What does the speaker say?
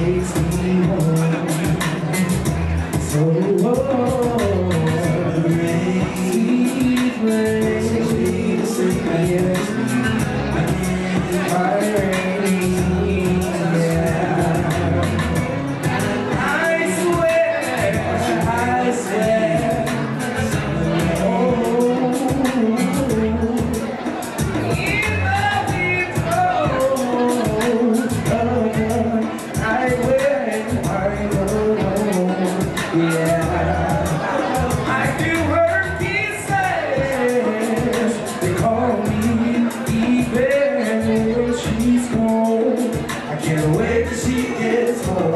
takes me home. So the rain, sweet rain, sweet rain, yeah. My rain, yeah. I swear, oh, yeah, I feel her kisses. They call me even when she's cold. I can't wait till she gets home.